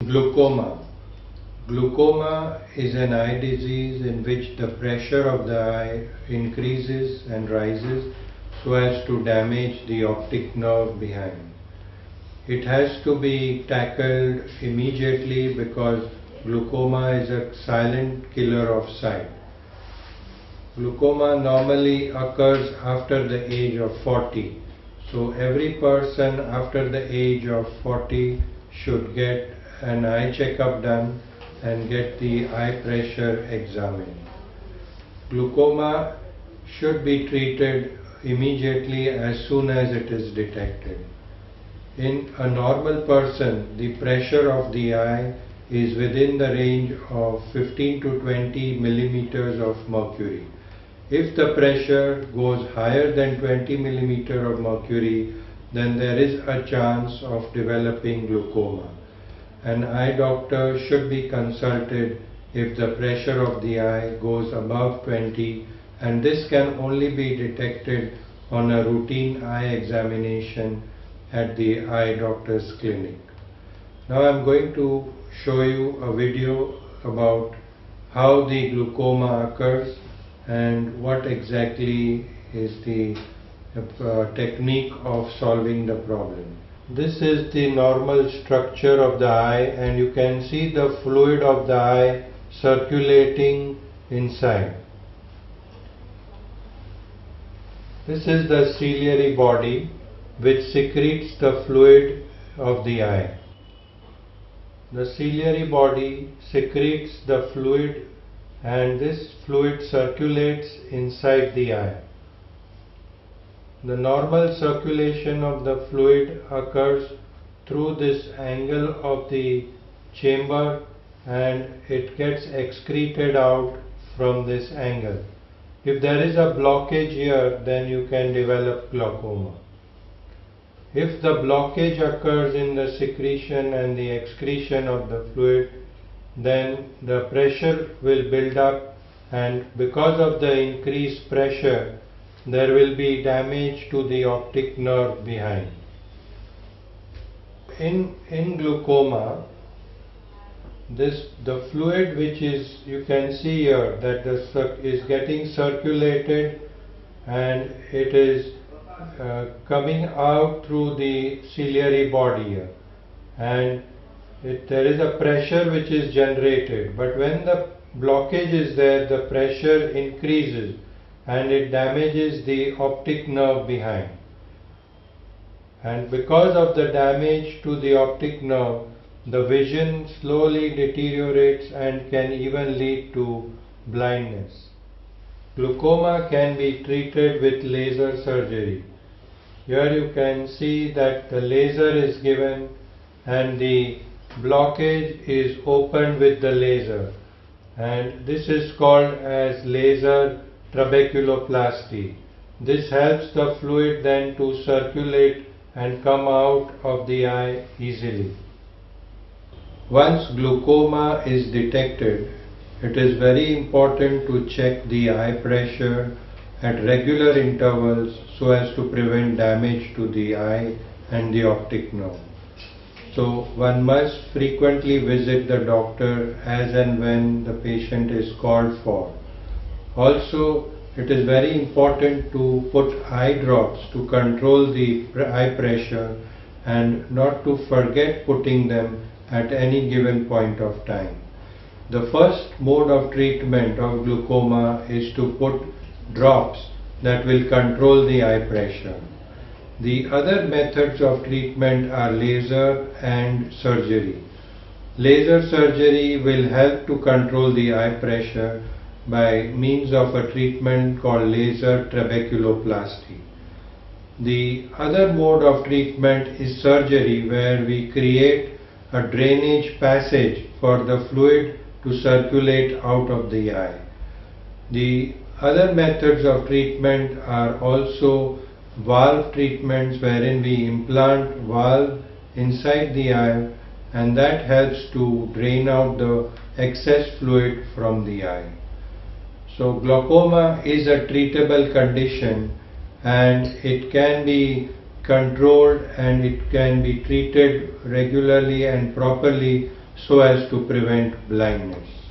Glaucoma. Glaucoma is an eye disease in which the pressure of the eye increases and rises so as to damage the optic nerve behind. It has to be tackled immediately because glaucoma is a silent killer of sight. Glaucoma normally occurs after the age of 40. So every person after the age of 40 should get an eye checkup done and get the eye pressure examined. Glaucoma should be treated immediately as soon as it is detected. In a normal person, the pressure of the eye is within the range of 15 to 20 millimeters of mercury. If the pressure goes higher than 20 millimeter of mercury, then there is a chance of developing glaucoma. An eye doctor should be consulted if the pressure of the eye goes above 20, and this can only be detected on a routine eye examination at the eye doctor's clinic. Now I am going to show you a video about how the glaucoma occurs and what exactly is the technique of solving the problem. This is the normal structure of the eye, and you can see the fluid of the eye circulating inside. This is the ciliary body which secretes the fluid of the eye. The ciliary body secretes the fluid, and this fluid circulates inside the eye. The normal circulation of the fluid occurs through this angle of the chamber, and it gets excreted out from this angle. If there is a blockage here, then you can develop glaucoma. If the blockage occurs in the secretion and the excretion of the fluid, then the pressure will build up, and because of the increased pressure, there will be damage to the optic nerve behind. In glaucoma, the fluid which is, you can see here that is getting circulated, and it is coming out through the ciliary body here, and there is a pressure which is generated, but when the blockage is there, the pressure increases and it damages the optic nerve behind. And because of the damage to the optic nerve, the vision slowly deteriorates and can even lead to blindness. Glaucoma can be treated with laser surgery. Here you can see that the laser is given and the blockage is opened with the laser, and this is called as laser trabeculoplasty. This helps the fluid then to circulate and come out of the eye easily. Once glaucoma is detected, it is very important to check the eye pressure at regular intervals so as to prevent damage to the eye and the optic nerve. So one must frequently visit the doctor as and when the patient is called for. Also, it is very important to put eye drops to control the eye pressure and not to forget putting them at any given point of time. The first mode of treatment of glaucoma is to put drops that will control the eye pressure. The other methods of treatment are laser and surgery. Laser surgery will help to control the eye pressure by means of a treatment called laser trabeculoplasty. The other mode of treatment is surgery, where we create a drainage passage for the fluid to circulate out of the eye. The other methods of treatment are also valve treatments, wherein we implant valve inside the eye, and that helps to drain out the excess fluid from the eye. So glaucoma is a treatable condition, and it can be controlled and it can be treated regularly and properly so as to prevent blindness.